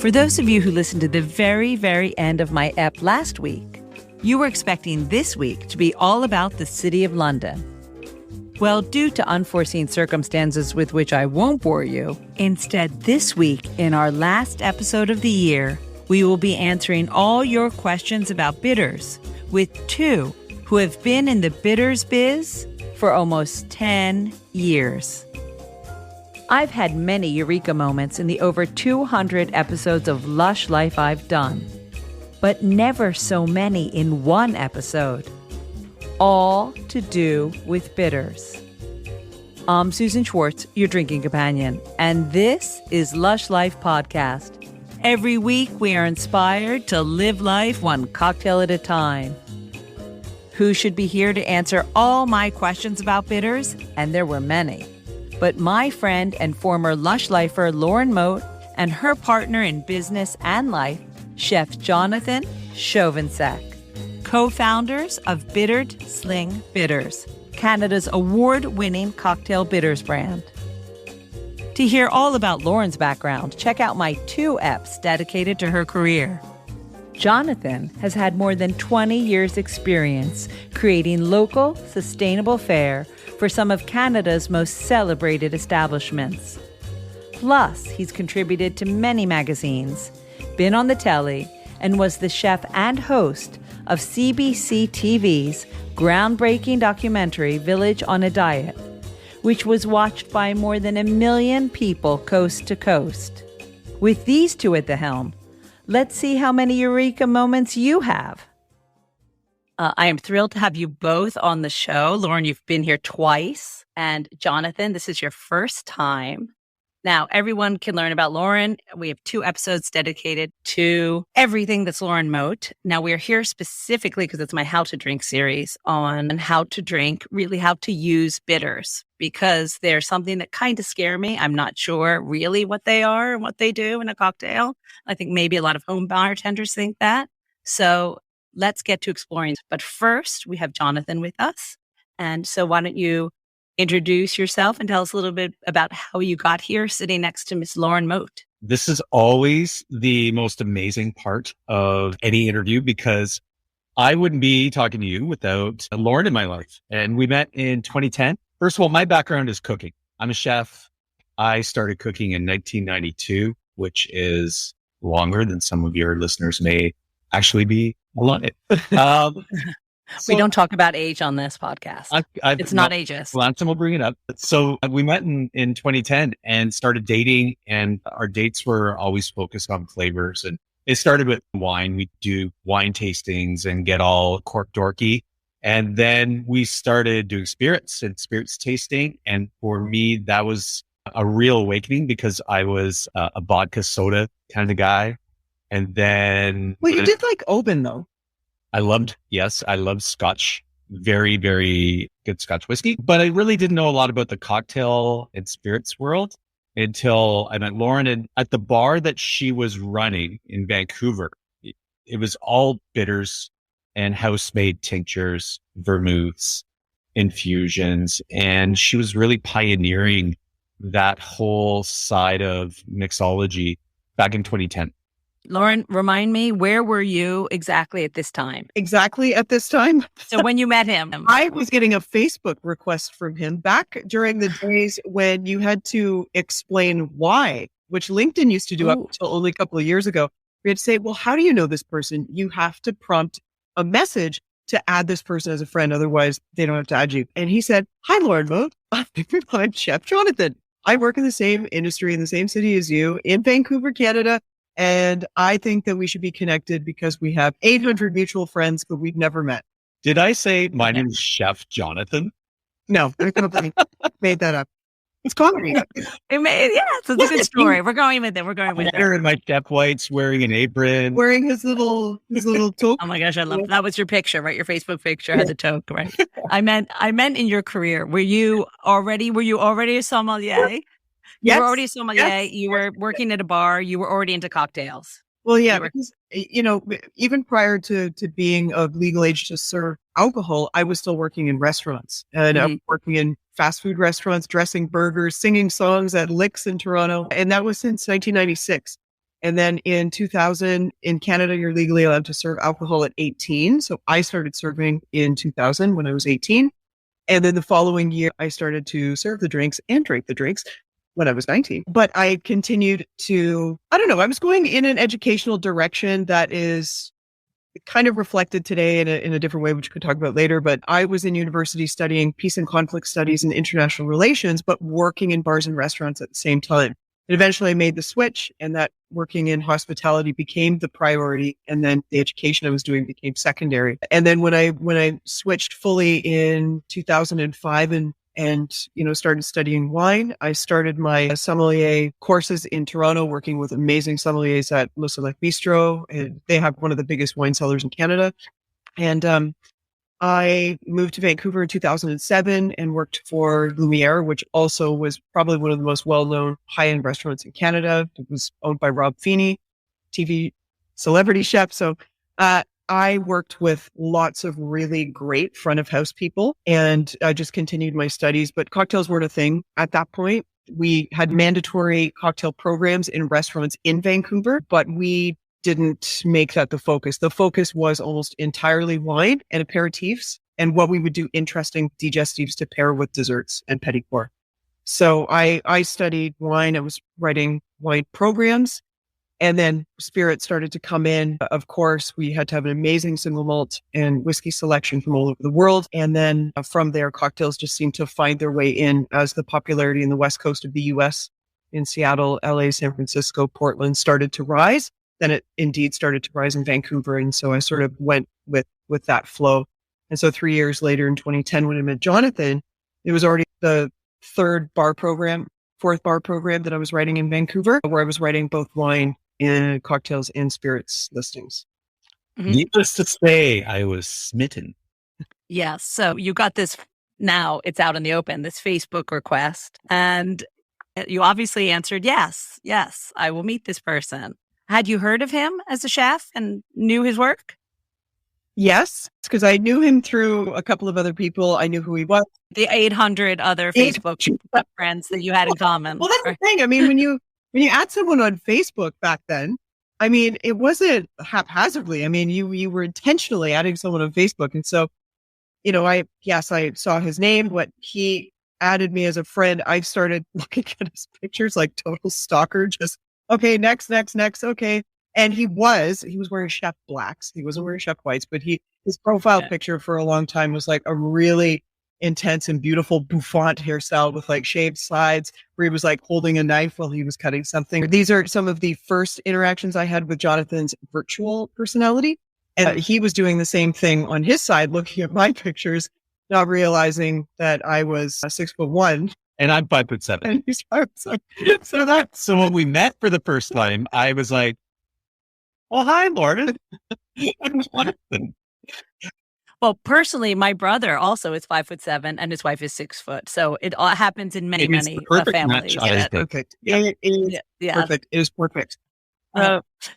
For those of you who listened to the very, very end of my ep last week, you were expecting this week to be all about the City of London. Well, due to unforeseen circumstances with which I won't bore you, instead this week, in our last episode of the year, we will be answering all your questions about bitters with two who have been in the bitters biz for almost 10 years. I've had many eureka moments in the over 200 episodes of Lush Life I've done, but never so many in one episode. All to do with bitters. I'm Susan Schwartz, your drinking companion, and this is Lush Life Podcast. Every week we are inspired to live life one cocktail at a time. Who should be here to answer all my questions about bitters? And there were many. But my friend and former Lush Lifer Lauren Mote and her partner in business and life, Chef Jonathan Chovancek, co-founders of Bittered Sling Bitters, Canada's award-winning cocktail bitters brand. To hear all about Lauren's background, check out my 2 eps dedicated to her career. Jonathan has had more than 20 years' experience creating local, sustainable fare for some of Canada's most celebrated establishments. Plus, he's contributed to many magazines, been on the telly, and was the chef and host of CBC TV's groundbreaking documentary Village on a Diet, which was watched by more than 1 million people coast to coast. With these two at the helm, let's see how many eureka moments you have. I am thrilled to have you both on the show. Lauren, you've been here twice. And Jonathan, this is your first time. Now, everyone can learn about Lauren. We have 2 episodes dedicated to everything that's Lauren Mote. Now, we're here specifically because it's my How to Drink series on how to drink, really how to use bitters, because they're something that kind of scare me. I'm not sure really what they are and what they do in a cocktail. I think maybe a lot of home bartenders think that. So let's get to exploring. But first, we have Jonathan with us. And so why don't you introduce yourself and tell us a little bit about how you got here sitting next to Miss Lauren Mote. This is always the most amazing part of any interview because I wouldn't be talking to you without Lauren in my life. And we met in 2010. First of all, my background is cooking. I'm a chef. I started cooking in 1992, which is longer than some of your listeners may actually be alive. We don't talk about age on this podcast. It's not ageist. Last time we'll bring it up. So we met in 2010 and started dating, and our dates were always focused on flavors. And it started with wine. We do wine tastings and get all cork dorky. And then we started doing spirits and spirits tasting. And for me, that was a real awakening because I was a vodka soda kind of guy. And then... Well, you did like Oban though. I loved Scotch, very, very good Scotch whiskey, but I really didn't know a lot about the cocktail and spirits world until I met Lauren. And at the bar that she was running in Vancouver, it was all bitters and house-made tinctures, vermouths, infusions. And she was really pioneering that whole side of mixology back in 2010. Lauren, remind me, where were you exactly at this time? Exactly at this time. So when you met him, I was getting a Facebook request from him back during the days when you had to explain why, which LinkedIn used to do up until only a couple of years ago. We had to say, well, how do you know this person? You have to prompt a message to add this person as a friend. Otherwise, they don't have to add you. And he said, hi, Lauren Mote. I'm Chef Jonathan. I work in the same industry in the same city as you in Vancouver, Canada. And I think that we should be connected because we have 800 mutual friends, but we've never met. Did I say my name is Chef Jonathan? No, I made that up. It's comedy. It's a good story. We're going with it. In my chef whites, wearing an apron, wearing his little toque. Oh my gosh, I love that. Was your picture, right? Your Facebook picture had the toque, right? I meant in your career. Were you already a sommelier? You were already a sommelier. Yes. You were working at a bar. You were already into cocktails. Well, yeah, because, even prior to being of legal age to serve alcohol, I was still working in restaurants. And I'm working in fast food restaurants, dressing burgers, singing songs at Licks in Toronto. And that was since 1996. And then in 2000, in Canada, you're legally allowed to serve alcohol at 18. So I started serving in 2000 when I was 18. And then the following year, I started to serve the drinks and drink the drinks when I was 19. But I continued to, I don't know, I was going in an educational direction that is kind of reflected today in a different way, which we could talk about later. But I was in university studying peace and conflict studies and international relations, but working in bars and restaurants at the same time. And eventually I made the switch, and that working in hospitality became the priority. And then the education I was doing became secondary. And then when I switched fully in 2005 and started studying wine, I started my sommelier courses in Toronto, working with amazing sommeliers at Lush Life Bistro. And they have one of the biggest wine cellars in Canada. And I moved to Vancouver in 2007 and worked for Lumiere, which also was probably one of the most well-known high-end restaurants in Canada. It was owned by Rob Feeney, TV celebrity chef. So I worked with lots of really great front of house people, and I just continued my studies, but cocktails weren't a thing at that point. We had mandatory cocktail programs in restaurants in Vancouver, but we didn't make that the focus. The focus was almost entirely wine and aperitifs, and what we would do interesting digestives to pair with desserts and petit cours. So I studied wine. I was writing wine programs, and then spirits started to come in. Of course, we had to have an amazing single malt and whiskey selection from all over the world. And then from there, cocktails just seemed to find their way in as the popularity in the West Coast of the US, in Seattle, LA, San Francisco, Portland, started to rise. Then it indeed started to rise in Vancouver. And so I sort of went with that flow. And so 3 years later in 2010, when I met Jonathan, it was already the fourth bar program that I was writing in Vancouver, where I was writing both wine and cocktails and spirits listings. Mm-hmm. Needless to say, I was smitten. Yes. So you got this, now it's out in the open, this Facebook request. And you obviously answered, yes, I will meet this person. Had you heard of him as a chef and knew his work? Yes, because I knew him through a couple of other people. I knew who he was. The 800 other Facebook friends that you had in common. Well, that's the thing. I mean, when you add someone on Facebook back then, I mean, it wasn't haphazardly. I mean, you were intentionally adding someone on Facebook. And so, I saw his name, but he added me as a friend. I started looking at his pictures like total stalker, just, okay, next, okay. And he was wearing chef blacks. He wasn't wearing chef whites, but his profile picture for a long time was like a really intense and beautiful bouffant hairstyle with like shaved sides, where he was like holding a knife while he was cutting something. These are some of the first interactions I had with Jonathan's virtual personality. And he was doing the same thing on his side, looking at my pictures, not realizing that I was 6'1". And I'm 5'7". And he's 5'7". So when we met for the first time, I was like, "Well, hi, Lauren." I'm Jonathan. Well, personally, my brother also is 5'7" and his wife is 6 foot. So it all happens in many families. Perfect. It is perfect. It is perfect.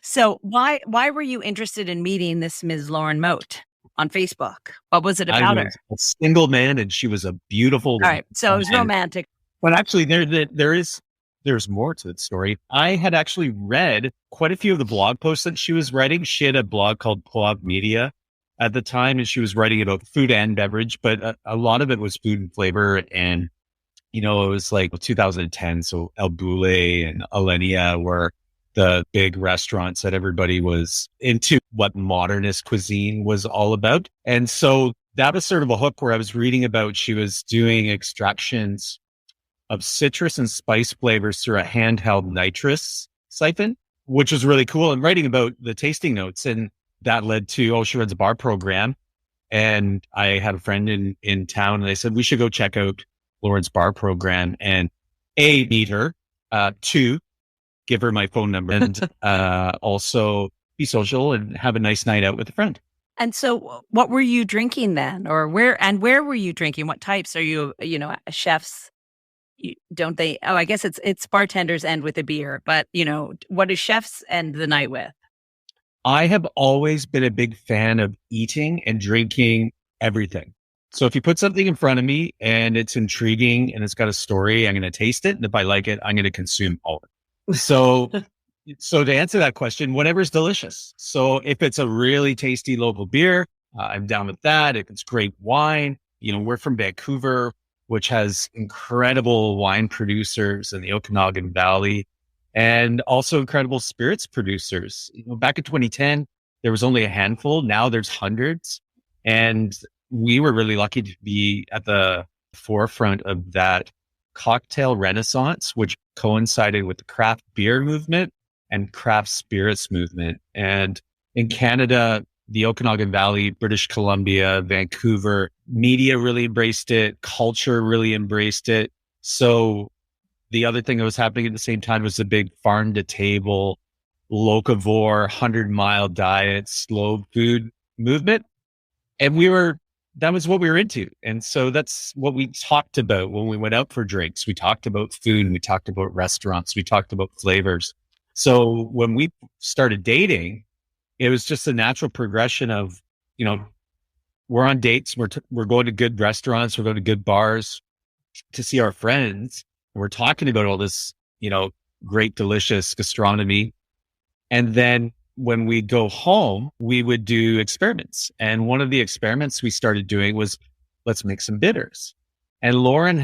So why were you interested in meeting this Ms. Lauren Mote on Facebook? What was it about her? I was a single man, and she was a beautiful woman. All right. So it was romantic. But actually, there's more to the story. I had actually read quite a few of the blog posts that she was writing. She had a blog called Pull-Up Media at the time, and she was writing about food and beverage, but a lot of it was food and flavor. And, it was like 2010. So El Bulli and Alenia were the big restaurants that everybody was into, what modernist cuisine was all about. And so that was sort of a hook where I was reading about, she was doing extractions of citrus and spice flavors through a handheld nitrous siphon, which was really cool, and writing about the tasting notes. And that led to, she runs a bar program. And I had a friend in town, and they said, we should go check out Lauren's bar program and meet her, 2, give her my phone number, and also be social and have a nice night out with a friend. And so what were you drinking then? Or where were you drinking? What types are you, chefs? Don't they? Oh, I guess it's bartenders end with a beer, but what do chefs end the night with? I have always been a big fan of eating and drinking everything. So if you put something in front of me and it's intriguing and it's got a story, I'm going to taste it. And if I like it, I'm going to consume all of it. So, So to answer that question, whatever's delicious. So if it's a really tasty local beer, I'm down with that. If it's great wine, we're from Vancouver, which has incredible wine producers in the Okanagan Valley and also incredible spirits producers. Back in 2010, there was only a handful. Now there's hundreds. And we were really lucky to be at the forefront of that cocktail renaissance, which coincided with the craft beer movement and craft spirits movement. And in Canada, the Okanagan Valley, British Columbia, Vancouver, media really embraced it. Culture really embraced it. So the other thing that was happening at the same time was the big farm to table, locavore, 100-mile diet, slow food movement. And that was what we were into. And so that's what we talked about when we went out for drinks. We talked about food, we talked about restaurants, we talked about flavors. So when we started dating, it was just a natural progression of, we're on dates, we're going to good restaurants, we're going to good bars to see our friends. And we're talking about all this, great, delicious gastronomy. And then when we go home, we would do experiments. And one of the experiments we started doing was, let's make some bitters. And Lauren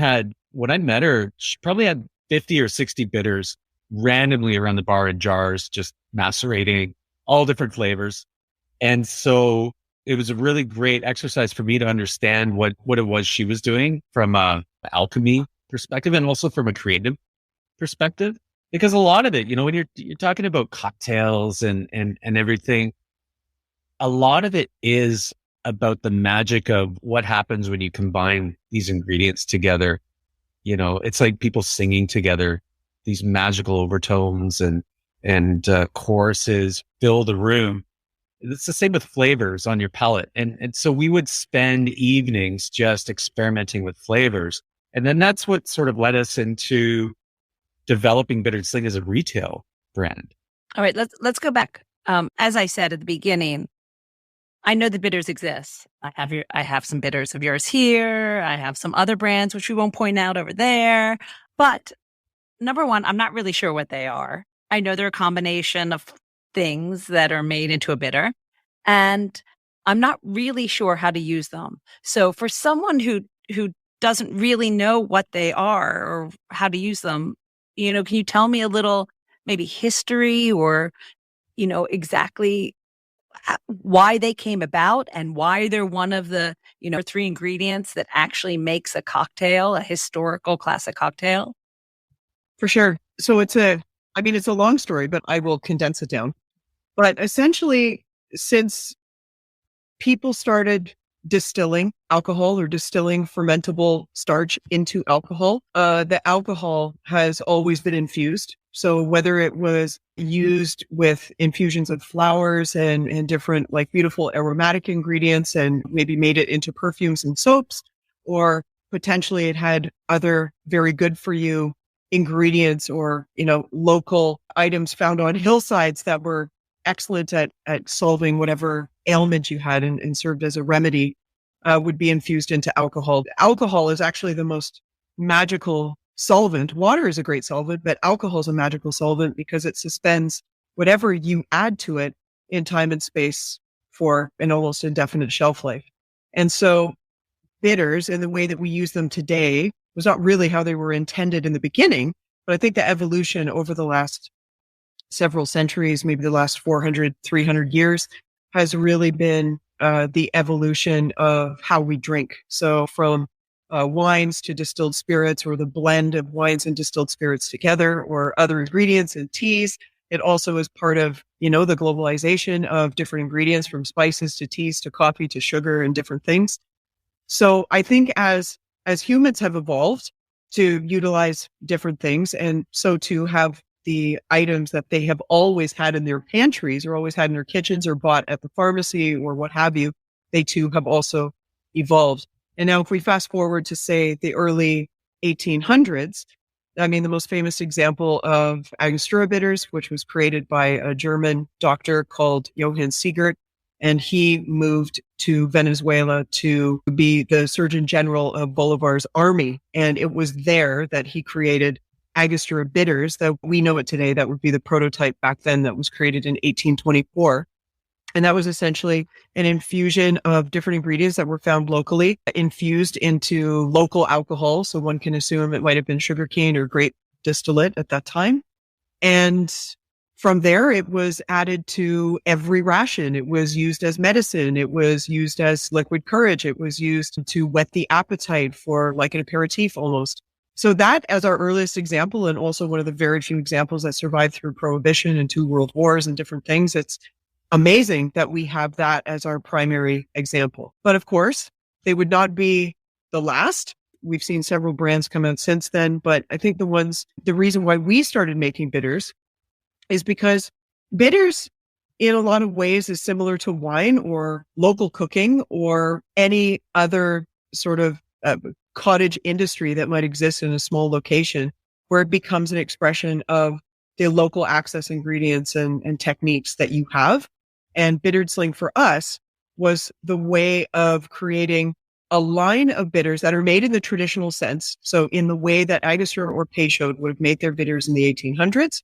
when I met her, she probably had 50 or 60 bitters randomly around the bar in jars, just macerating all different flavors. And so it was a really great exercise for me to understand what it was she was doing from a alchemy perspective and also from a creative perspective. Because a lot of it, when you're talking about cocktails and everything, a lot of it is about the magic of what happens when you combine these ingredients together. It's like people singing together, these magical overtones and choruses fill the room. It's the same with flavors on your palate. And so we would spend evenings just experimenting with flavors. And then that's what sort of led us into developing Bittered Sling as a retail brand. All right, let's go back. As I said at the beginning, I know that bitters exist. I have some bitters of yours here. I have some other brands, which we won't point out over there. But number one, I'm not really sure what they are. I know they're a combination of things that are made into a bitter, and I'm not really sure how to use them. So for someone who doesn't really know what they are or how to use them, can you tell me a little maybe history or, exactly why they came about and why they're one of the, 3 ingredients that actually makes a cocktail, a historical classic cocktail? For sure. So it's a long story, but I will condense it down. But essentially, since people started distilling alcohol or distilling fermentable starch into alcohol, the alcohol has always been infused. So whether it was used with infusions of flowers and different like beautiful aromatic ingredients and maybe made it into perfumes and soaps, or potentially it had other very good for you ingredients or, local items found on hillsides that were excellent at solving whatever ailment you had and served as a remedy, would be infused into alcohol. Alcohol is actually the most magical solvent. Water is a great solvent, but alcohol is a magical solvent because it suspends whatever you add to it in time and space for an almost indefinite shelf life. And so bitters and the way that we use them today was not really how they were intended in the beginning, but I think the evolution over the last several centuries, maybe the last 400, 300 years, has really been the evolution of how we drink. So from wines to distilled spirits, or the blend of wines and distilled spirits together, or other ingredients and teas. It also is part of, the globalization of different ingredients, from spices to teas to coffee to sugar and different things. So I think as humans have evolved to utilize different things, and so to have the items that they have always had in their pantries or always had in their kitchens or bought at the pharmacy or what have you, they too have also evolved. And now if we fast forward to, say, the early 1800s, the most famous example of Angostura bitters, which was created by a German doctor called Johann Siegert, and he moved to Venezuela to be the Surgeon General of Bolivar's army. And it was there that he created Angostura bitters that we know it today. That would be the prototype back then that was created in 1824. And that was essentially an infusion of different ingredients that were found locally, infused into local alcohol. So one can assume it might have been sugarcane or grape distillate at that time. And from there, it was added to every ration. It was used as medicine. It was used as liquid courage. It was used to whet the appetite for like an aperitif almost. So that as our earliest example, and also one of the very few examples that survived through Prohibition and 2 world wars and different things. It's amazing that we have that as our primary example. But of course, they would not be the last. We've seen several brands come out since then, but I think the reason why we started making bitters is because bitters in a lot of ways is similar to wine or local cooking or any other sort of cottage industry that might exist in a small location, where it becomes an expression of the local access ingredients and techniques that you have. And Bittered Sling for us was the way of creating a line of bitters that are made in the traditional sense. So in the way that Angostura or Peychaud would have made their bitters in the 1800s,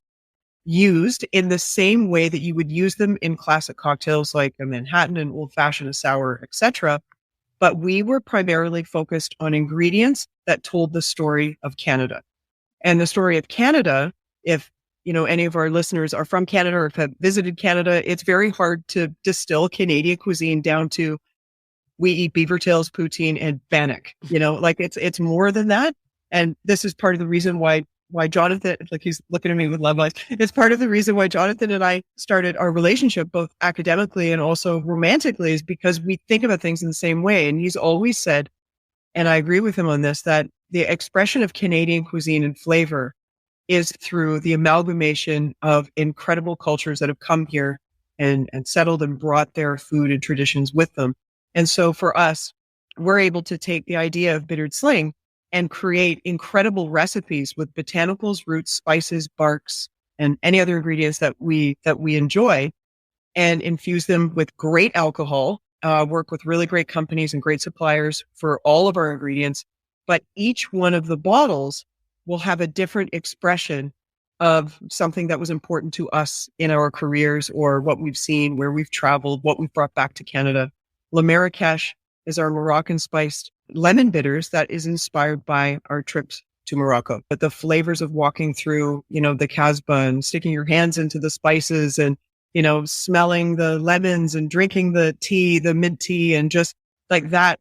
used in the same way that you would use them in classic cocktails like a Manhattan, an old fashioned, a sour, etc. But we were primarily focused on ingredients that told the story of Canada. And the story of Canada, if any of our listeners are from Canada or have visited Canada, it's very hard to distill Canadian cuisine down to we eat beaver tails, poutine, and bannock. It's more than that. And this is part of the reason why Jonathan, like he's looking at me with love eyes. It's part of the reason why Jonathan and I started our relationship, both academically and also romantically, is because we think about things in the same way. And he's always said, and I agree with him on this, that the expression of Canadian cuisine and flavor is through the amalgamation of incredible cultures that have come here and settled and brought their food and traditions with them. And so for us, we're able to take the idea of Bittered Sling and create incredible recipes with botanicals, roots, spices, barks, and any other ingredients that we enjoy, and infuse them with great alcohol, work with really great companies and great suppliers for all of our ingredients. But each one of the bottles will have a different expression of something that was important to us in our careers or what we've seen, where we've traveled, what we've brought back to Canada. Le Marrakech is our Moroccan spiced lemon bitters that is inspired by our trips to Morocco. But the flavors of walking through, the Kasbah and sticking your hands into the spices and, smelling the lemons and drinking the tea, the mint tea, and just like that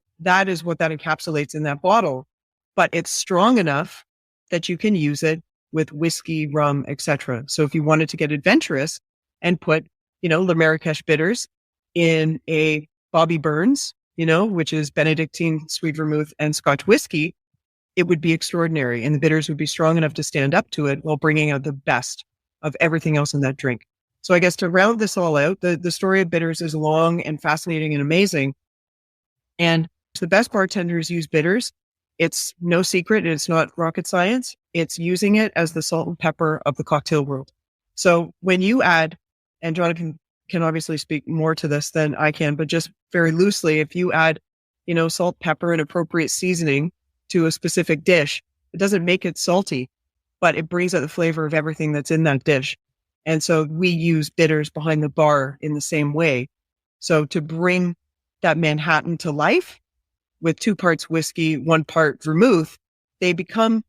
is what that encapsulates in that bottle. But it's strong enough that you can use it with whiskey, rum, etc. So if you wanted to get adventurous and put, Le Marrakech bitters in a Bobby Burns, which is Benedictine, sweet vermouth, and Scotch whiskey, it would be extraordinary. And the bitters would be strong enough to stand up to it while bringing out the best of everything else in that drink. So I guess to round this all out, the story of bitters is long and fascinating and amazing. And the best bartenders use bitters. It's no secret. It's not rocket science. It's using it as the salt and pepper of the cocktail world. So when you add, and Jonathan can obviously speak more to this than I can, but just very loosely, if you add, salt, pepper, and appropriate seasoning to a specific dish, it doesn't make it salty, but it brings out the flavor of everything that's in that dish. And so we use bitters behind the bar in the same way. So to bring that Manhattan to life with 2 parts whiskey, 1 part vermouth, they become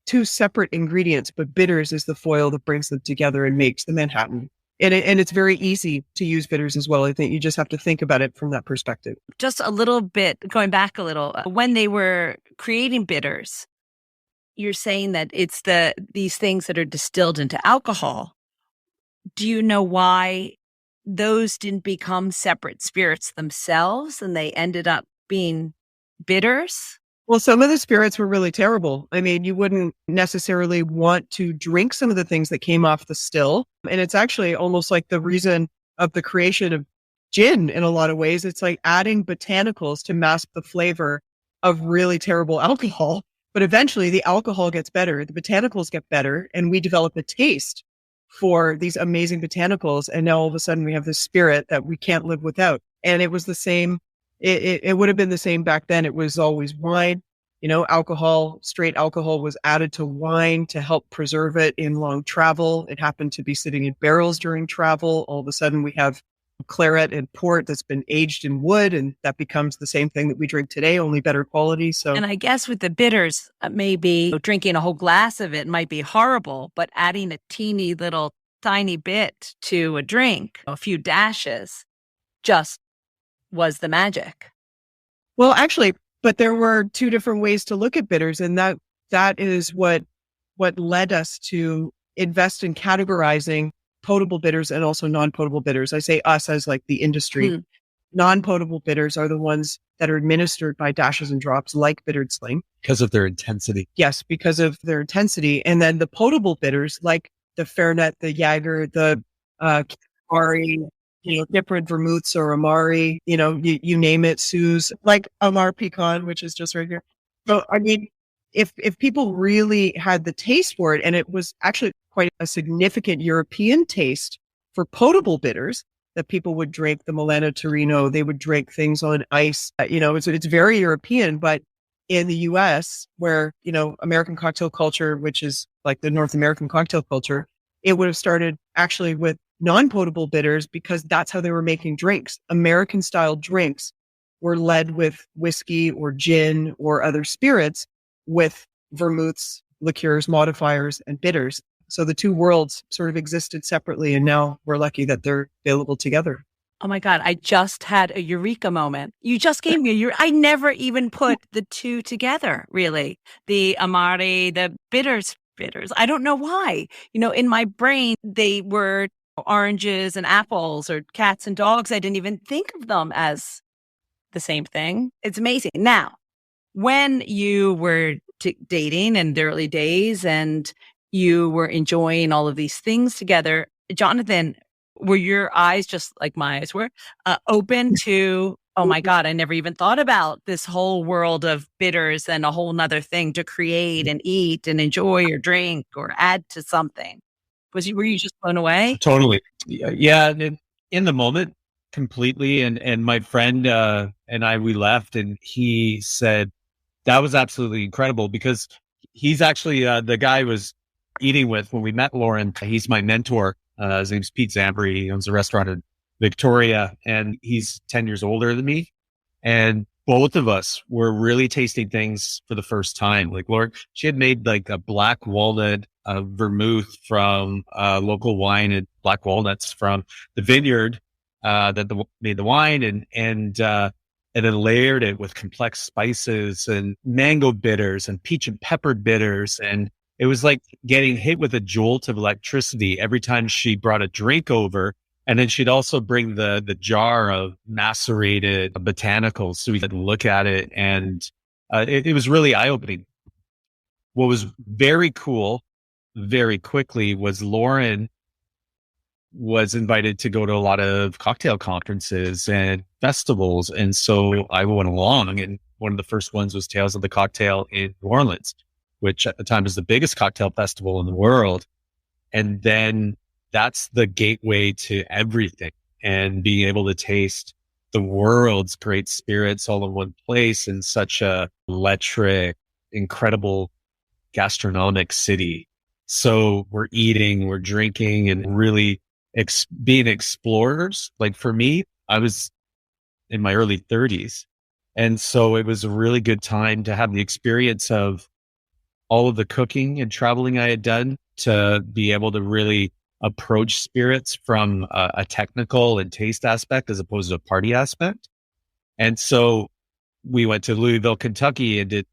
2 separate ingredients, but bitters is the foil that brings them together and makes the Manhattan. And it's very easy to use bitters as well. I think you just have to think about it from that perspective. Just a little bit, going back a little, when they were creating bitters, you're saying that it's these things that are distilled into alcohol. Do you know why those didn't become separate spirits themselves and they ended up being bitters? Well, some of the spirits were really terrible. I mean, you wouldn't necessarily want to drink some of the things that came off the still. And it's actually almost like the reason of the creation of gin in a lot of ways. It's like adding botanicals to mask the flavor of really terrible alcohol. But eventually the alcohol gets better, the botanicals get better, and we develop a taste for these amazing botanicals. And now all of a sudden we have this spirit that we can't live without. And it was the same. It would have been the same back then. It was always wine. straight alcohol was added to wine to help preserve it in long travel. It happened to be sitting in barrels during travel. All of a sudden we have claret and port that's been aged in wood, and that becomes the same thing that we drink today, only better quality. So, and I guess with the bitters, maybe drinking a whole glass of it might be horrible, but adding a teeny little tiny bit to a drink, a few dashes, just was the magic. well, actually, but there were two different ways to look at bitters, and that is what led us to invest in categorizing potable bitters and also non-potable bitters. I say us as like the industry. Non-potable bitters are the ones that are administered by dashes and drops, like Bittered Sling. Because of their intensity. Yes, because of their intensity. And then the potable bitters, like the Fernet, the Jaeger, the Campari, different vermouths or Amari, you name it, Suze, like Amar Pecan, which is just right here. So, I mean, if people really had the taste for it, and it was actually quite a significant European taste for potable bitters that people would drink, the Milano Torino, they would drink things on ice. It's very European, but in the US, where, American cocktail culture, which is like the North American cocktail culture, it would have started actually with non-potable bitters because that's how they were making drinks. American style drinks were led with whiskey or gin or other spirits with vermouths, liqueurs, modifiers, and bitters. So the two worlds sort of existed separately, and now we're lucky that they're available together. Oh my God, I just had a eureka moment. You just gave me I never even put the two together, really. The Amari, the bitters. I don't know why. In my brain, they were oranges and apples or cats and dogs. I didn't even think of them as the same thing. It's amazing. Now, when you were dating in the early days and you were enjoying all of these things together, Jonathan, were your eyes, just like my eyes were, open to, oh my God, I never even thought about this whole world of bitters and a whole nother thing to create and eat and enjoy or drink or add to something? Were you just blown away? Totally. Yeah. In the moment, completely. And my friend and I, we left, and he said that was absolutely incredible because he's actually the guy I was eating with when we met Lauren. He's my mentor. His name's Pete Zambri. He owns a restaurant in Victoria, and he's 10 years older than me. And both of us were really tasting things for the first time. Like Lauren, she had made like a black walnut vermouth from local wine and black walnuts from the vineyard that made the wine, and then layered it with complex spices and mango bitters and peach and pepper bitters. And it was like getting hit with a jolt of electricity every time she brought a drink over. And then she'd also bring the jar of macerated botanicals so we could look at it. And it was really eye-opening. What was very cool very quickly was Lauren was invited to go to a lot of cocktail conferences and festivals. And so I went along, and one of the first ones was Tales of the Cocktail in New Orleans, which at the time was the biggest cocktail festival in the world. And then that's the gateway to everything, and being able to taste the world's great spirits all in one place in such a electric, incredible gastronomic city. So we're eating, we're drinking, and really being explorers. Like for me, I was in my early 30s. And so it was a really good time to have the experience of all of the cooking and traveling I had done to be able to really approach spirits from a technical and taste aspect as opposed to a party aspect. And so we went to Louisville, Kentucky, and did,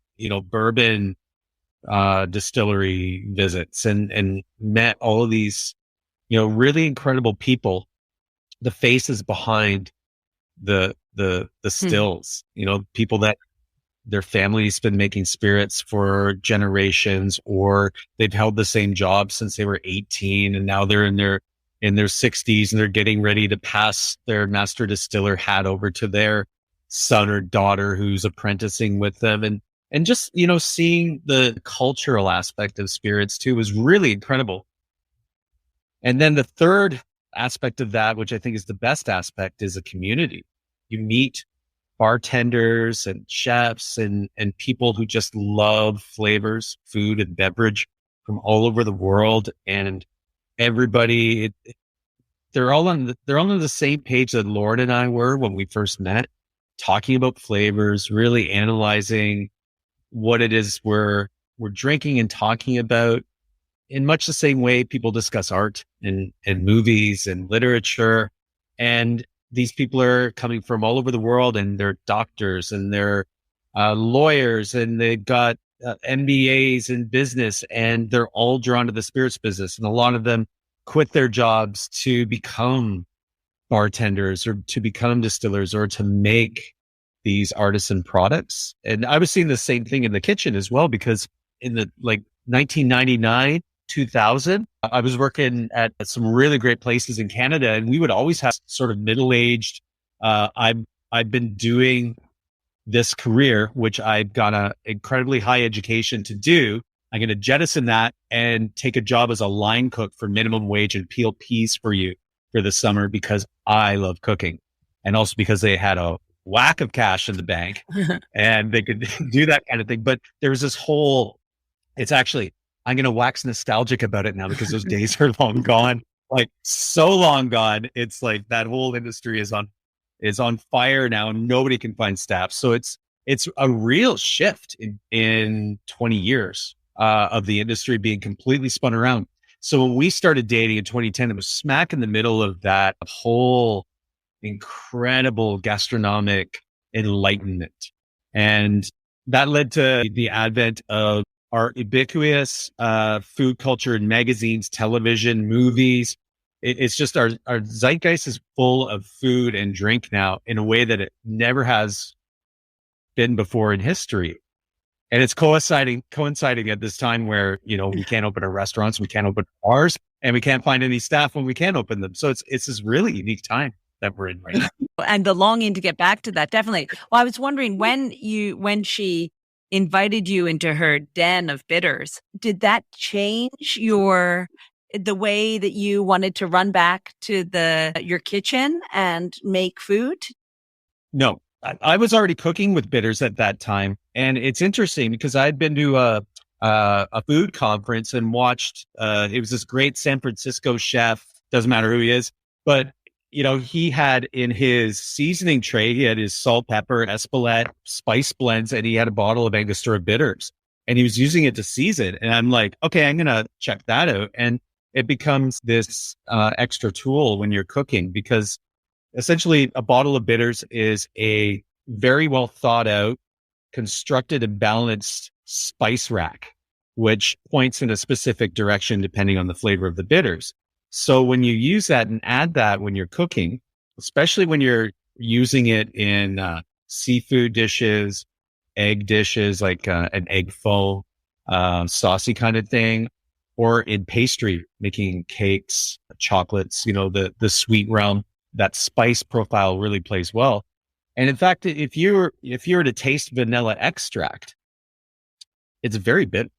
bourbon distillery visits and met all of these, really incredible people, the faces behind the stills, people that their family's been making spirits for generations, or they've held the same job since they were 18, and now they're in their 60s, and they're getting ready to pass their master distiller hat over to their son or daughter who's apprenticing with them. And just, seeing the cultural aspect of spirits too was really incredible. And then the third aspect of that, which I think is the best aspect, is a community. You meet bartenders and chefs and people who just love flavors, food and beverage from all over the world. And everybody, they're all on the same page that Lauren and I were when we first met, talking about flavors, really analyzing what it is we're drinking and talking about in much the same way people discuss art and movies and literature. And these people are coming from all over the world, and they're doctors and they're lawyers, and they've got MBAs in business, and they're all drawn to the spirits business. And a lot of them quit their jobs to become bartenders or to become distillers or to make these artisan products. And I was seeing the same thing in the kitchen as well, because in the 1999, 2000, I was working at some really great places in Canada, and we would always have sort of middle-aged, I've been doing this career, which I've got an incredibly high education to do. I'm going to jettison that and take a job as a line cook for minimum wage and peel peas for you for the summer, because I love cooking, and also because they had a whack of cash in the bank and they could do that kind of thing. But there's this whole, I'm going to wax nostalgic about it now because those days are long gone, like so long gone. It's like that whole industry is on fire now, and nobody can find staff. So it's a real shift in 20 years of the industry being completely spun around. So when we started dating in 2010, it was smack in the middle of that whole incredible gastronomic enlightenment. And that led to the advent of our ubiquitous food culture in magazines, television, movies. It's just our zeitgeist is full of food and drink now in a way that it never has been before in history. And it's coinciding at this time where, we can't open our restaurants, we can't open bars, and we can't find any staff when we can open them. So it's this really unique time that we're in right now. And the longing to get back to that, definitely. Well, I was wondering when she invited you into her den of bitters, did that change the way that you wanted to run back to your kitchen and make food? No, I was already cooking with bitters at that time. And it's interesting because I'd been to a food conference and watched, it was this great San Francisco chef, doesn't matter who he is, but he had in his seasoning tray, he had his salt, pepper, Espelette, spice blends, and he had a bottle of Angostura bitters, and he was using it to season. And I'm like, okay, I'm going to check that out. And it becomes this extra tool when you're cooking, because essentially a bottle of bitters is a very well thought out, constructed and balanced spice rack, which points in a specific direction depending on the flavor of the bitters. So when you use that and add that when you're cooking, especially when you're using it in seafood dishes, egg dishes, like an egg faux, saucy kind of thing, or in pastry, making cakes, chocolates, the sweet realm, that spice profile really plays well. And in fact, if you were to taste vanilla extract, it's very bitter.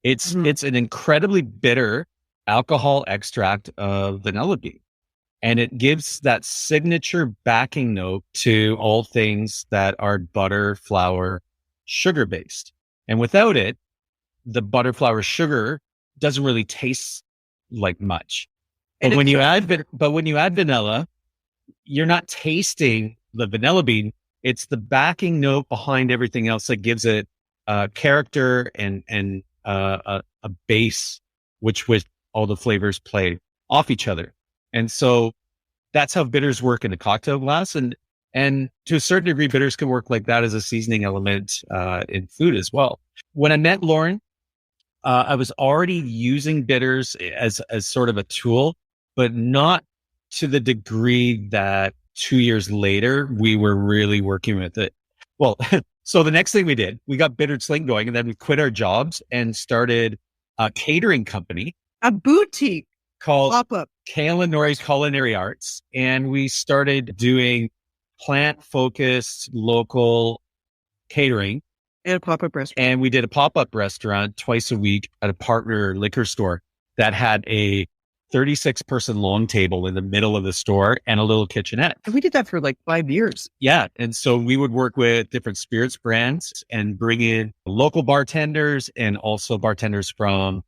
It's an incredibly bitter alcohol extract of vanilla bean. And it gives that signature backing note to all things that are butter, flour, sugar based. And without it, the butter, flour, sugar doesn't really taste like much. But when you add vanilla, you're not tasting the vanilla bean. It's the backing note behind everything else that gives it character and a base, which with all the flavors play off each other. And so that's how bitters work in a cocktail glass. And to a certain degree, bitters can work like that as a seasoning element in food as well. When I met Lauren, I was already using bitters as sort of a tool, but not to the degree that 2 years later, we were really working with it. Well, so the next thing we did, we got Bittered Sling going, and then we quit our jobs and started a catering company. A boutique called pop-up. Kale and Nori's Culinary Arts. And we started doing plant-focused local catering. And a pop-up restaurant. And we did a pop-up restaurant twice a week at a partner liquor store that had a 36-person long table in the middle of the store and a little kitchenette. And we did that for like 5 years. Yeah. And so we would work with different spirits brands and bring in local bartenders and also bartenders from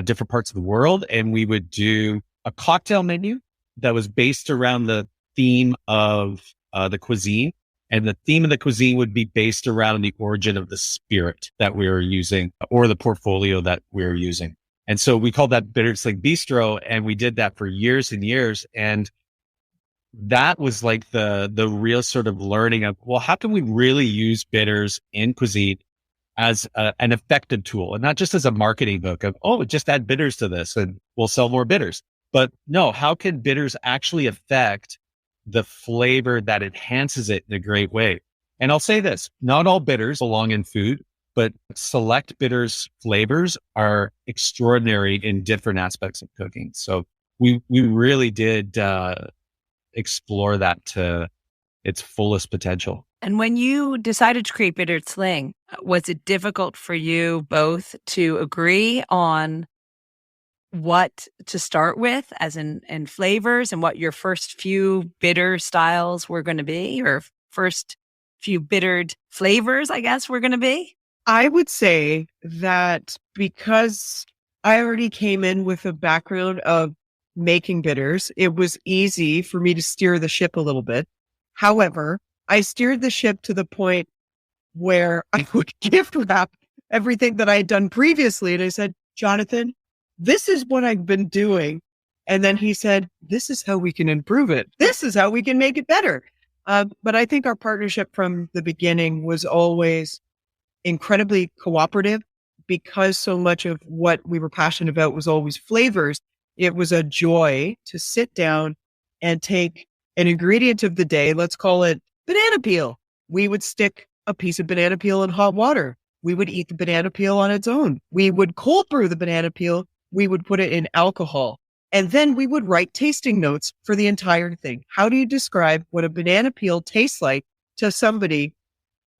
different parts of the world. And we would do a cocktail menu that was based around the theme of the cuisine. And the theme of the cuisine would be based around the origin of the spirit that we were using or the portfolio that we were using. And so we called that Bittered Sling Bistro, and we did that for years and years. And that was like the real sort of learning of, well, how can we really use bitters in cuisine as an effective tool and not just as a marketing hook of, oh, just add bitters to this and we'll sell more bitters. But no, how can bitters actually affect the flavor that enhances it in a great way? And I'll say this, not all bitters belong in food, but select bitters flavors are extraordinary in different aspects of cooking. So we really did explore that to its fullest potential. And when you decided to create Bittered Sling, was it difficult for you both to agree on what to start with as in flavors and what your first few bitter styles were going to be, or first few bittered flavors, I guess, were going to be? I would say that because I already came in with a background of making bitters, it was easy for me to steer the ship a little bit. However, I steered the ship to the point where I would gift wrap everything that I had done previously. And I said, Jonathan, this is what I've been doing. And then he said, this is how we can improve it. This is how we can make it better. But I think our partnership from the beginning was always incredibly cooperative because so much of what we were passionate about was always flavors. It was a joy to sit down and take an ingredient of the day. Let's call it banana peel. We would stick a piece of banana peel in hot water. We would eat the banana peel on its own. We would cold brew the banana peel. We would put it in alcohol. And then we would write tasting notes for the entire thing. How do you describe what a banana peel tastes like to somebody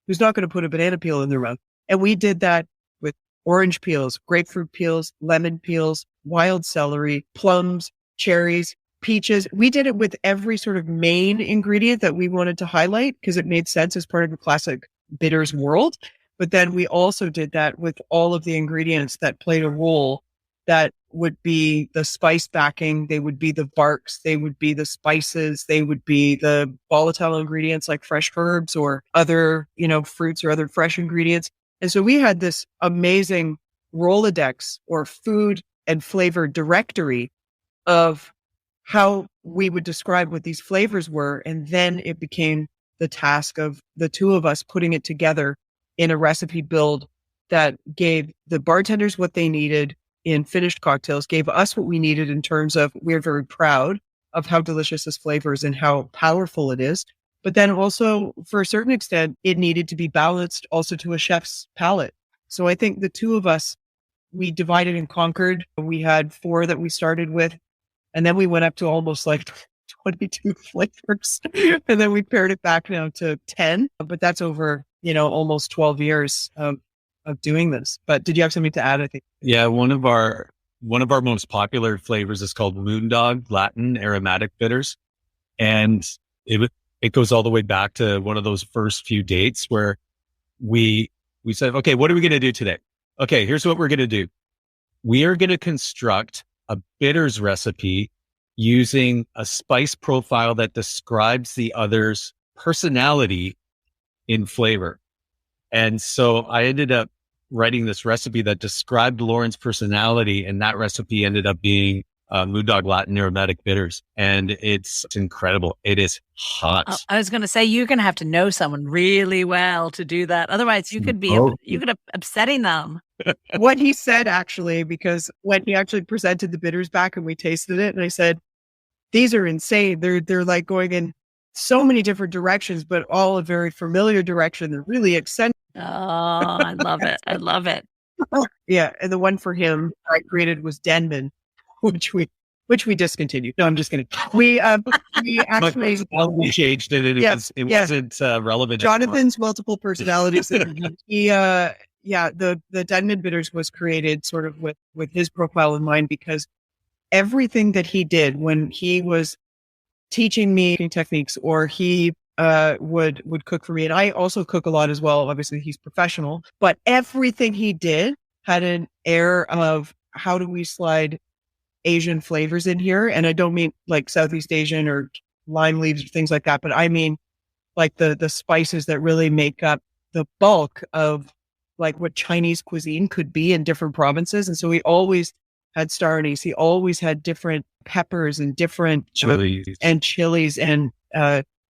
who's not going to put a banana peel in their mouth? And we did that with orange peels, grapefruit peels, lemon peels, wild celery, plums, cherries, peaches. We did it with every sort of main ingredient that we wanted to highlight because it made sense as part of the classic bitters world. But then we also did that with all of the ingredients that played a role. That would be the spice backing. They would be the barks. They would be the spices. They would be the volatile ingredients like fresh herbs or other, fruits or other fresh ingredients. And so we had this amazing Rolodex or food and flavor directory of how we would describe what these flavors were. And then it became the task of the two of us putting it together in a recipe build that gave the bartenders what they needed in finished cocktails, gave us what we needed in terms of we're very proud of how delicious this flavor is and how powerful it is. But then also, for a certain extent, it needed to be balanced also to a chef's palate. So I think the two of us, we divided and conquered. We had 4 that we started with, and then we went up to almost like 22 flavors. And then we pared it back now to 10. But that's over, almost 12 years of doing this. But did you have something to add? I think. Yeah, one of our most popular flavors is called Moondog Latin Aromatic Bitters, and it goes all the way back to one of those first few dates where we said, okay, what are we going to do today? Okay, here's what we're going to do. We are going to construct a bitters recipe using a spice profile that describes the other's personality in flavor. And so I ended up writing this recipe that described Lauren's personality, and that recipe ended up being Moondog Latin Aromatic Bitters. And it's incredible. It is hot. I was going to say, you're going to have to know someone really well to do that. Otherwise, you could be upsetting them. What he said, actually, because when he actually presented the bitters back and we tasted it, and I said, these are insane. They're like going in so many different directions, but all a very familiar direction. They're really eccentric. Oh, I love it. I love it. Yeah. And the one for him I created was Denman, which we discontinued. No, I'm just kidding. We actually changed it. It wasn't relevant. Jonathan's multiple personalities. He, the Denman Bitters was created sort of with his profile in mind, because everything that he did when he was teaching me techniques, or he would cook for me. And I also cook a lot as well. Obviously, he's professional, but everything he did had an air of, how do we slide Asian flavors in here? And I don't mean like Southeast Asian or lime leaves or things like that, but I mean like the spices that really make up the bulk of like what Chinese cuisine could be in different provinces. And so he always had star anise. He always had different peppers and different chilies and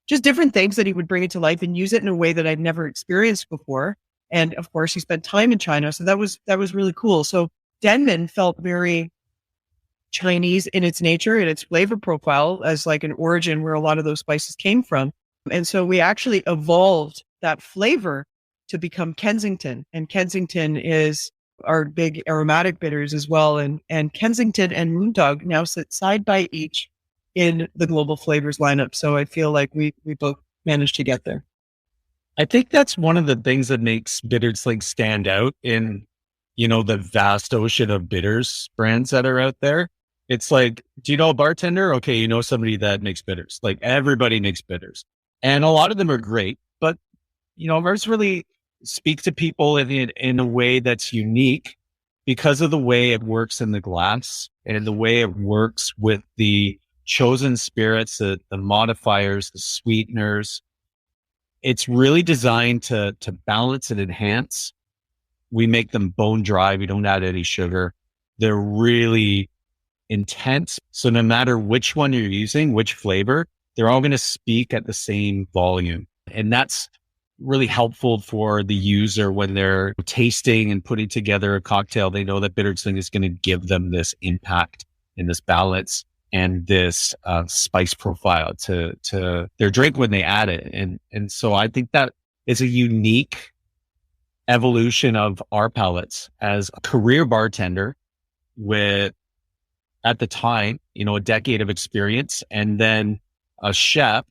just different things that he would bring it to life and use it in a way that I'd never experienced before. And of course, he spent time in China, so that was really cool. So Denman felt very Chinese in its nature, in its flavor profile, as like an origin where a lot of those spices came from. And so we actually evolved that flavor to become Kensington. And Kensington is our big aromatic bitters as well. And Kensington and Moondog now sit side by each in the global flavors lineup. So I feel like we both managed to get there. I think that's one of the things that makes Bittered Sling stand out in, the vast ocean of bitters brands that are out there. It's like, do you know a bartender? Okay, you know somebody that makes bitters. Like everybody makes bitters. And a lot of them are great, but, ours really speak to people in a way that's unique because of the way it works in the glass and the way it works with the chosen spirits, the modifiers, the sweeteners. It's really designed to balance and enhance. We make them bone dry. We don't add any sugar. They're really intense. So no matter which one you're using, which flavor, they're all going to speak at the same volume. And that's really helpful for the user when they're tasting and putting together a cocktail. They know that Bittered Sling is going to give them this impact and this balance and this spice profile to their drink when they add it. And so I think that is a unique evolution of our palates as a career bartender with, at the time, a decade of experience, and then a chef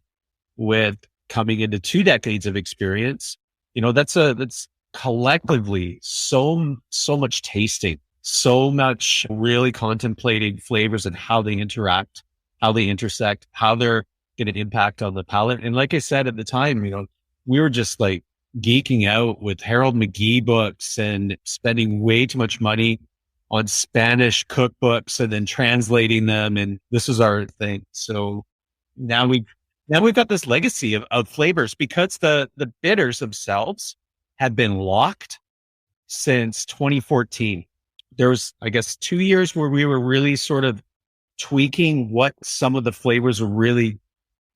with coming into 2 decades of experience. That's collectively so much tasting, so much really contemplating flavors and how they interact, how they intersect, how they're going to impact on the palate. And like I said at the time, we were just like geeking out with Harold McGee books and spending way too much money on Spanish cookbooks and then translating them. And this was our thing. So now we've got this legacy of flavors because the bitters themselves have been locked since 2014. There was, I guess, 2 years where we were really sort of tweaking what some of the flavors were really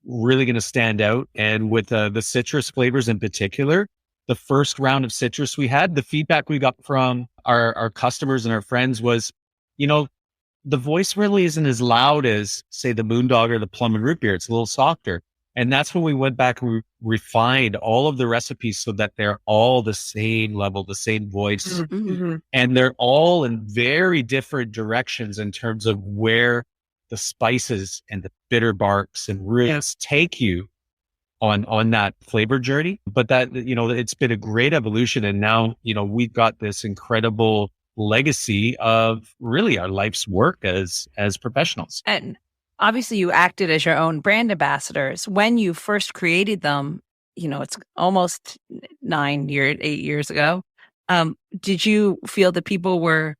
going to stand out. And with the citrus flavors in particular, the first round of citrus we had, the feedback we got from our customers and our friends was, the voice really isn't as loud as, say, the Moondog or the plum and root beer. It's a little softer. And that's when we went back and refined all of the recipes so that they're all the same level, the same voice. Mm-hmm. And they're all in very different directions in terms of where the spices and the bitter barks and roots take you on that flavor journey. But that, it's been a great evolution. And now, we've got this incredible legacy of really our life's work as professionals. And obviously you acted as your own brand ambassadors. When you first created them, it's almost 8 years ago. Did you feel that people were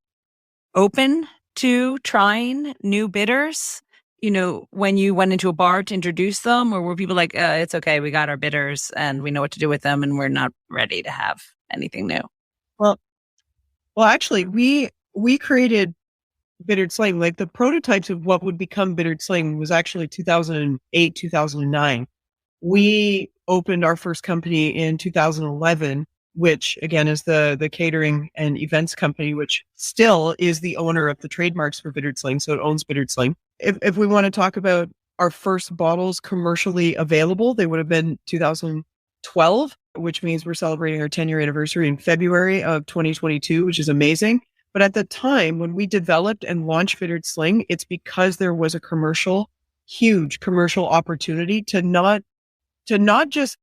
open to trying new bitters, when you went into a bar to introduce them, or were people like, it's okay, we got our bitters and we know what to do with them and we're not ready to have anything new? Well, actually, we created Bittered Sling. Like the prototypes of what would become Bittered Sling was actually 2008, 2009. We opened our first company in 2011, which again is the catering and events company, which still is the owner of the trademarks for Bittered Sling. So it owns Bittered Sling. If we want to talk about our first bottles commercially available, they would have been 2012, which means we're celebrating our 10-year anniversary in February of 2022, which is amazing. But at the time when we developed and launched Bittered Sling, it's because there was a huge commercial opportunity to not just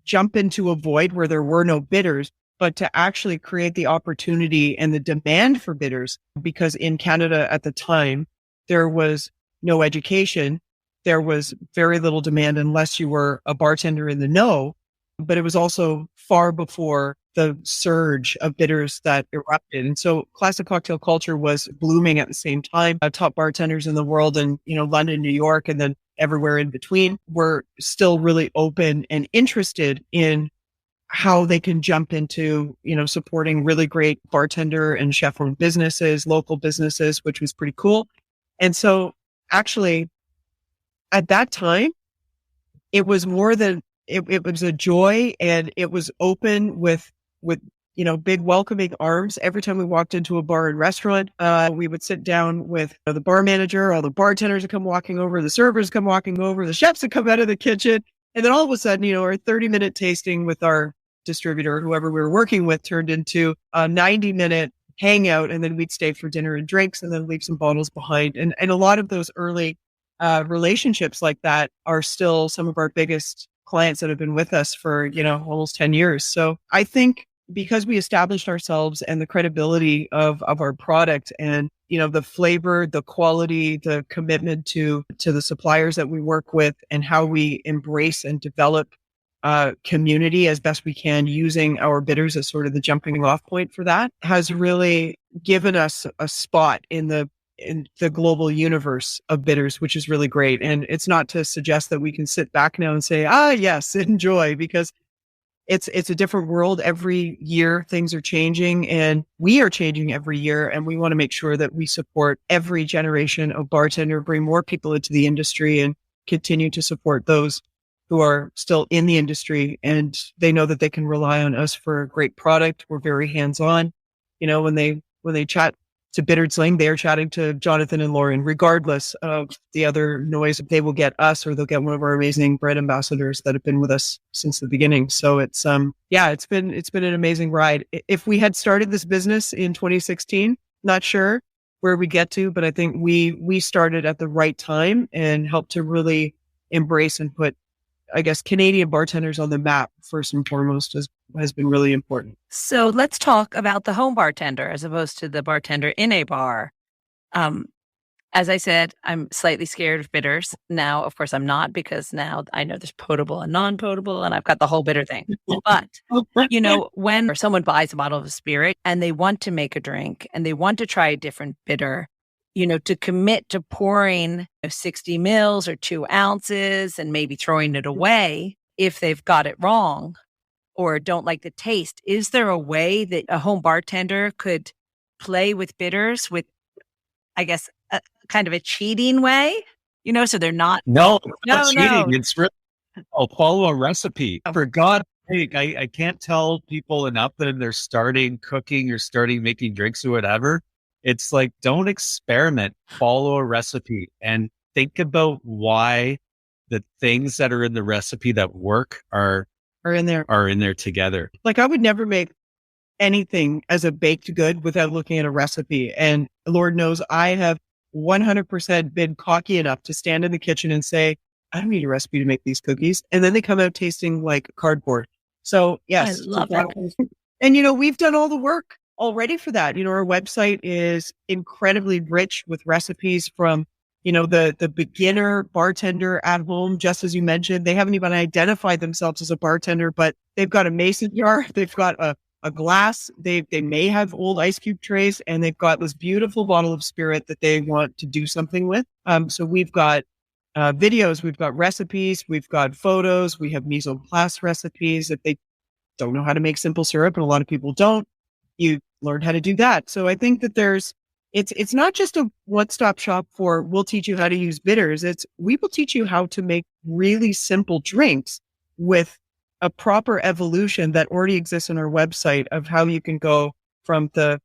jump into a void where there were no bitters, but to actually create the opportunity and the demand for bitters. Because in Canada at the time, there was no education. There was very little demand unless you were a bartender in the know, but it was also far before the surge of bitters that erupted. And so classic cocktail culture was blooming at the same time. Top bartenders in the world in, London, New York, and then everywhere in between were still really open and interested in how they can jump into, supporting really great bartender and chef-owned businesses, local businesses, which was pretty cool. And so actually at that time, it was more than, it was a joy, and it was open with, big welcoming arms. Every time we walked into a bar and restaurant, we would sit down with the bar manager, all the bartenders would come walking over, the servers come walking over, the chefs would come out of the kitchen. And then all of a sudden, our 30-minute tasting with our distributor, whoever we were working with, turned into a 90-minute hangout. And then we'd stay for dinner and drinks and then leave some bottles behind. And a lot of those early relationships like that are still some of our biggest clients that have been with us for, almost 10 years. So I think because we established ourselves and the credibility of our product and, the flavor, the quality, the commitment to the suppliers that we work with, and how we embrace and develop community as best we can, using our bitters as sort of the jumping off point for that, has really given us a spot in the global universe of bitters, which is really great. And it's not to suggest that we can sit back now and say, yes, enjoy, because it's a different world. Every year things are changing, and we are changing every year. And we want to make sure that we support every generation of bartender, bring more people into the industry, and continue to support those who are still in the industry. And they know that they can rely on us for a great product. We're very hands-on. When they chat to Bittered Sling, they are chatting to Jonathan and Lauren, regardless of the other noise. They will get us, or they'll get one of our amazing brand ambassadors that have been with us since the beginning. So it's been an amazing ride. If we had started this business in 2016, not sure where we get to, but I think we started at the right time and helped to really embrace and put, I guess, Canadian bartenders on the map first and foremost has been really important. So let's talk about the home bartender as opposed to the bartender in a bar. As I said, I'm slightly scared of bitters. Now, of course, I'm not, because now I know there's potable and non-potable, and I've got the whole bitter thing. But, when someone buys a bottle of a spirit and they want to make a drink and they want to try a different bitter, to commit to pouring 60 mils or 2 ounces and maybe throwing it away if they've got it wrong or don't like the taste. Is there a way that a home bartender could play with bitters with, I guess, a kind of a cheating way? So they're not. No, it's not cheating. It's really, I'll follow a recipe. For God's sake, I can't tell people enough that if they're starting cooking or starting making drinks or whatever, it's like, don't experiment, follow a recipe, and think about why the things that are in the recipe that work are in there together. Like, I would never make anything as a baked good without looking at a recipe. And Lord knows I have 100% been cocky enough to stand in the kitchen and say, I don't need a recipe to make these cookies. And then they come out tasting like cardboard. So yes. I love it. And, we've done all the work already for that. Our website is incredibly rich with recipes from, the beginner bartender at home. Just as you mentioned, they haven't even identified themselves as a bartender, but they've got a mason jar, they've got a glass, they may have old ice cube trays, and they've got this beautiful bottle of spirit that they want to do something with. So we've got videos, we've got recipes, we've got photos, we have mise en place recipes. If they don't know how to make simple syrup, and a lot of people don't, you learn how to do that. So I think that it's not just a one-stop shop for, we'll teach you how to use bitters. We will teach you how to make really simple drinks with a proper evolution that already exists on our website of how you can go from to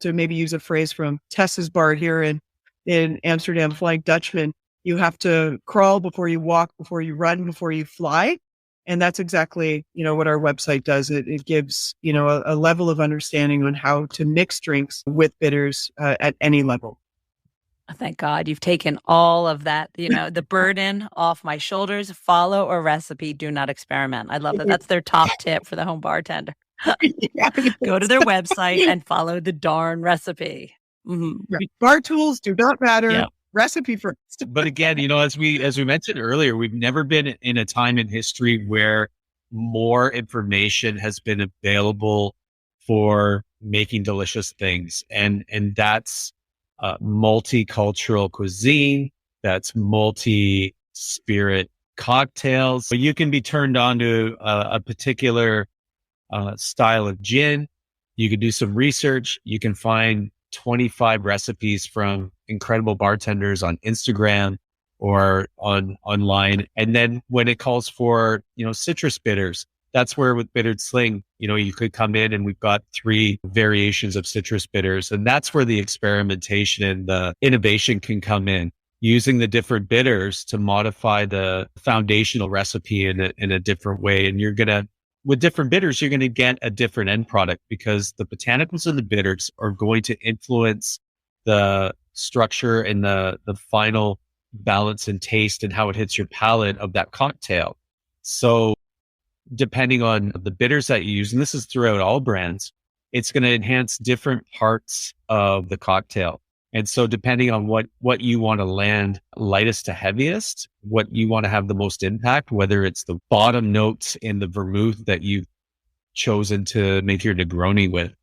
maybe use a phrase from Tess's bar here in Amsterdam, Flying Dutchman. You have to crawl before you walk, before you run, before you fly. And that's exactly, what our website does. It gives, a level of understanding on how to mix drinks with bitters at any level. Thank God you've taken all of that, the burden off my shoulders. Follow a recipe. Do not experiment. I love that. That's their top tip for the home bartender. Go to their website and follow the darn recipe. Mm-hmm. Right. Bar tools do not matter. Yeah. recipe first. But again, as we mentioned earlier, we've never been in a time in history where more information has been available for making delicious things. And that's multicultural cuisine, that's multi-spirit cocktails. So you can be turned on to a particular style of gin. You can do some research. You can find 25 recipes from incredible bartenders on Instagram or online. And then when it calls for, citrus bitters, that's where with Bittered Sling, you could come in and we've got 3 variations of citrus bitters. And that's where the experimentation and the innovation can come in, using the different bitters to modify the foundational recipe in a different way. And with different bitters, you're going to get a different end product because the botanicals in the bitters are going to influence the structure and the final balance and taste and how it hits your palate of that cocktail. So depending on the bitters that you use, and this is throughout all brands, it's going to enhance different parts of the cocktail. And so depending on what you want to land lightest to heaviest, what you want to have the most impact, whether it's the bottom notes in the vermouth that you've chosen to make your Negroni with,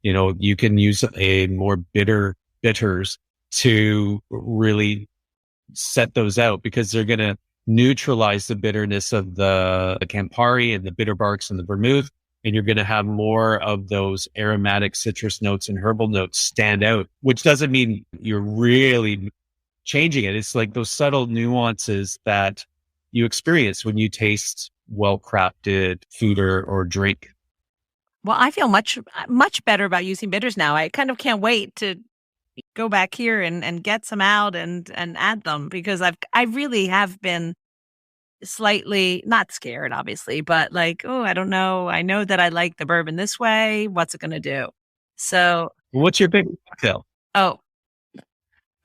you can use a more bitters to really set those out because they're going to neutralize the bitterness of the Campari and the bitter barks and the vermouth. And you're going to have more of those aromatic citrus notes and herbal notes stand out, which doesn't mean you're really changing it. It's like those subtle nuances that you experience when you taste well-crafted food or drink. Well, I feel much, much better about using bitters now. I kind of can't wait to go back here and get some out and add them because I really have been slightly not scared, obviously, but like, oh, I don't know. I know that I like the bourbon this way. What's it going to do? So what's your favorite cocktail? Oh,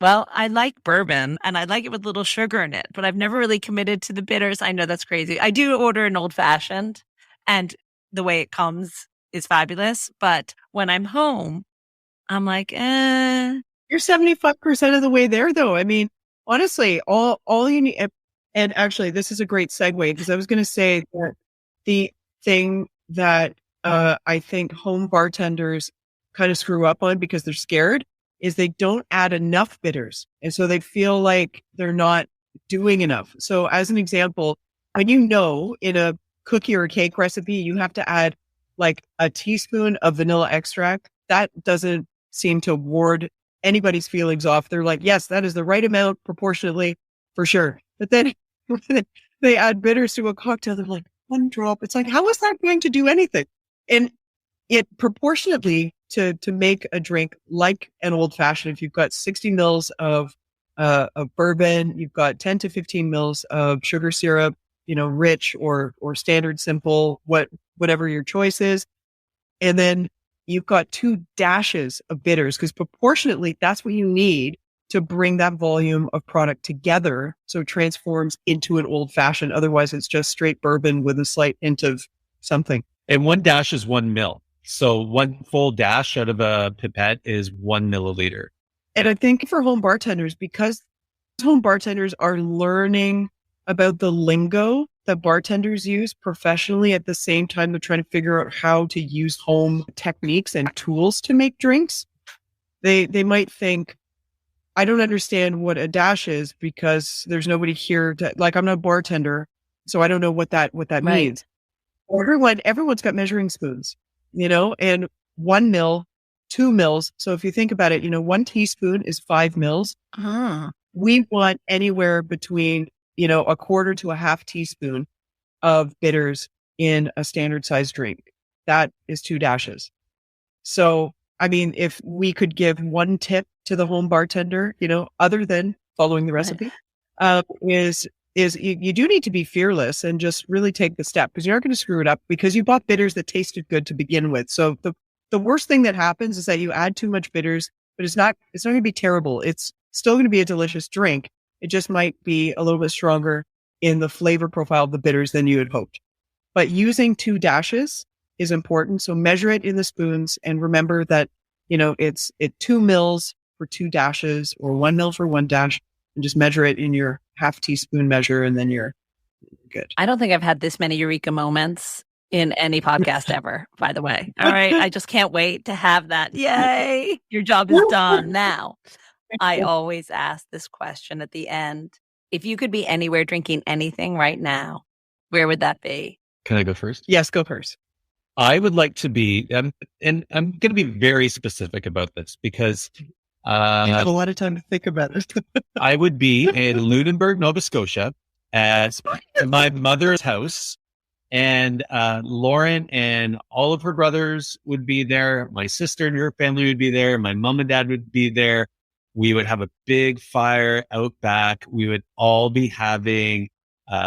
well, I like bourbon and I like it with little sugar in it, but I've never really committed to the bitters. I know that's crazy. I do order an old fashioned and the way it comes is fabulous. But when I'm home, I'm like, You're 75% of the way there though. I mean, honestly, all you need, and actually, this is a great segue because I was going to say that the thing that I think home bartenders kind of screw up on because they're scared is they don't add enough bitters. And so they feel like they're not doing enough. So as an example, when in a cookie or a cake recipe, you have to add like a teaspoon of vanilla extract, that doesn't seem to ward anybody's feelings off. They're like, yes, that is the right amount proportionately for sure. But then when they add bitters to a cocktail, they're like, 1 drop. It's like, how is that going to do anything? And it proportionately to make a drink like an old fashioned, if you've got 60 mils of bourbon, you've got 10 to 15 mils of sugar syrup, rich or standard simple, whatever your choice is. And then you've got 2 dashes of bitters because proportionately that's what you need to bring that volume of product together so it transforms into an old fashioned. Otherwise, it's just straight bourbon with a slight hint of something. And 1 dash is 1 mil. So 1 full dash out of a pipette is 1 milliliter. And I think for home bartenders, because home bartenders are learning about the lingo that bartenders use professionally at the same time they're trying to figure out how to use home techniques and tools to make drinks, they might think, I don't understand what a dash is because there's nobody here to, like, I'm not a bartender, so I don't know what that means. Everyone's got measuring spoons, and 1 mil, 2 mils. So if you think about it, 1 teaspoon is 5 mils. We want anywhere between, a quarter to a half teaspoon of bitters in a standard size drink. That is 2 dashes. So, I mean, if we could give 1 tip to the home bartender, other than following the recipe, is you do need to be fearless and just really take the step because you're not going to screw it up because you bought bitters that tasted good to begin with. So the worst thing that happens is that you add too much bitters, but it's not going to be terrible. It's still going to be a delicious drink. It just might be a little bit stronger in the flavor profile of the bitters than you had hoped. But using 2 dashes is important. So measure it in the spoons and remember that, it's 2 mils for 2 dashes or 1 mil for 1 dash. and just measure it in your half teaspoon measure, and then you're good. I don't think I've had this many eureka moments in any podcast ever, by the way. All right. I just can't wait to have that. Yay. Your job is done. Now, I always ask this question at the end. If you could be anywhere drinking anything right now, where would that be? Can I go first? Yes, go first. I would like to be, and I'm going to be very specific about this because I have a lot of time to think about it. I would be in Lunenburg, Nova Scotia at my mother's house, and Lauren and all of her brothers would be there. My sister and her family would be there. My mom and dad would be there. We would have a big fire out back. We would all be having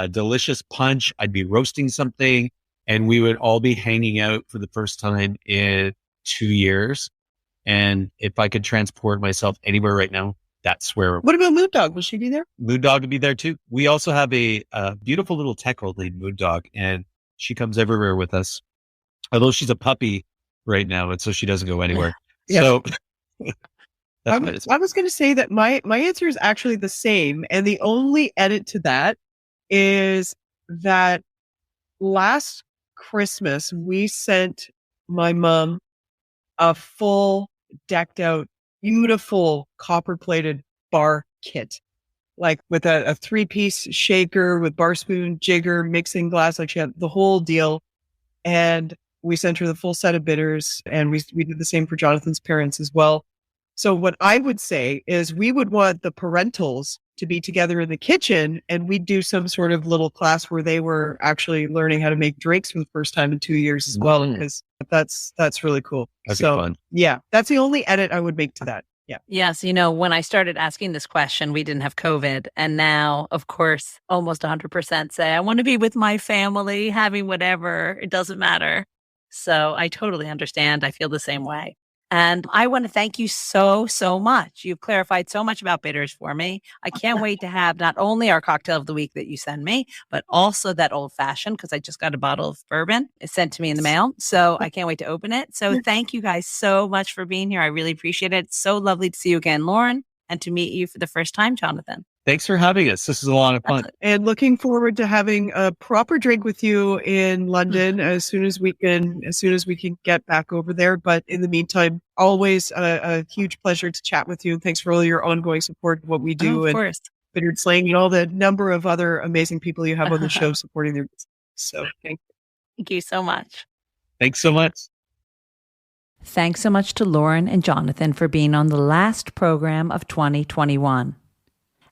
delicious punch. I'd be roasting something, and we would all be hanging out for the first time in 2 years. And if I could transport myself anywhere right now, that's where. What about Mood Dog? Will she be there? Mood Dog would be there too. We also have a beautiful little 10-year-old named Mood Dog, and she comes everywhere with us. Although she's a puppy right now, and so she doesn't go anywhere. Yeah. So I was going to say that my answer is actually the same. And the only edit to that is that last Christmas, we sent my mom a full decked out, beautiful copper plated bar kit, like with a 3-piece shaker with bar spoon, jigger, mixing glass. Like she had the whole deal. And we sent her the full set of bitters, and we did the same for Jonathan's parents as well. So what I would say is we would want the parentals to be together in the kitchen, and we'd do some sort of little class where they were actually learning how to make drinks for the first time in 2 years as well, because that's really cool. That'd be fun. Yeah, that's the only edit I would make to that. Yeah. Yes. When I started asking this question, we didn't have COVID. And now, of course, almost 100% say, I want to be with my family, having whatever. It doesn't matter. So I totally understand. I feel the same way. And I want to thank you so, so much. You've clarified so much about bitters for me. I can't wait to have not only our cocktail of the week that you send me, but also that old fashioned, because I just got a bottle of bourbon. It's sent to me in the mail. So I can't wait to open it. So thank you guys so much for being here. I really appreciate it. It's so lovely to see you again, Lauren, and to meet you for the first time, Jonathan. Thanks for having us. This is a lot of fun. And looking forward to having a proper drink with you in London as soon as we can get back over there. But in the meantime, always a huge pleasure to chat with you. And thanks for all your ongoing support of what we do. Of course. Bittered Sling and all the number of other amazing people you have on the show supporting their business. So thank you. Thank you so much. Thanks so much. Thanks so much to Lauren and Jonathan for being on the last program of 2021.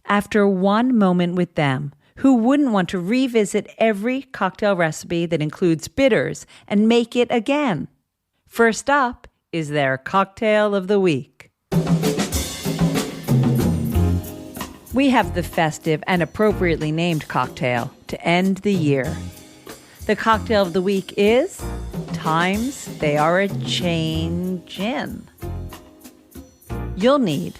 After one moment with them, who wouldn't want to revisit every cocktail recipe that includes bitters and make it again? First up is their cocktail of the week. We have the festive and appropriately named cocktail to end the year. The cocktail of the week is Times They Are A-Changin'. You'll need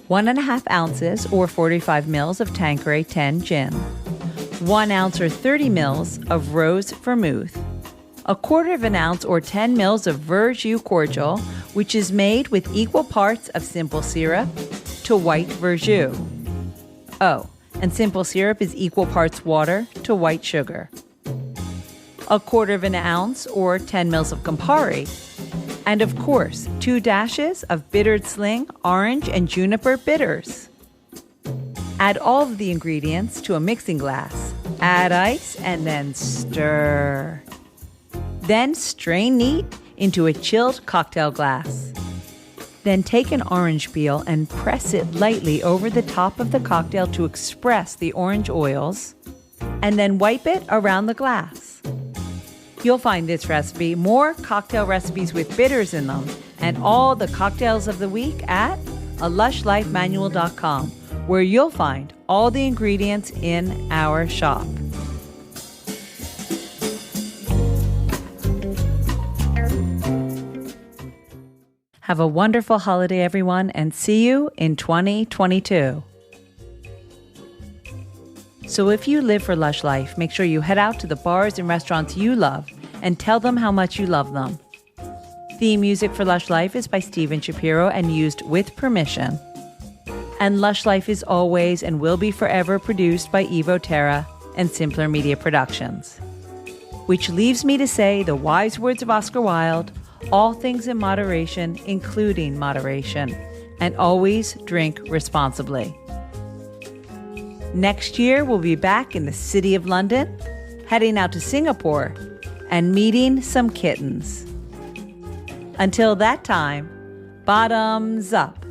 1.5 ounces or 45 mils of Tanqueray 10 gin, 1 ounce or 30 mils of rose vermouth, 1/4 ounce or 10 mils of verjus cordial, which is made with equal parts of simple syrup to white verjus. Oh, and simple syrup is equal parts water to white sugar. 1/4 ounce or 10 mils of Campari, and of course, 2 dashes of Bittered Sling orange and juniper bitters. Add all of the ingredients to a mixing glass. Add ice and then stir. Then strain neat into a chilled cocktail glass. Then take an orange peel and press it lightly over the top of the cocktail to express the orange oils, and then wipe it around the glass. You'll find this recipe, more cocktail recipes with bitters in them, and all the cocktails of the week at alushlifemanual.com, where you'll find all the ingredients in our shop. Have a wonderful holiday, everyone, and see you in 2022. So if you live for Lush Life, make sure you head out to the bars and restaurants you love and tell them how much you love them. Theme music for Lush Life is by Steven Shapiro and used with permission. And Lush Life is always and will be forever produced by Evo Terra and Simpler Media Productions. Which leaves me to say the wise words of Oscar Wilde, all things in moderation, including moderation, and always drink responsibly. Next year, we'll be back in the City of London, heading out to Singapore, and meeting some kittens. Until that time, bottoms up.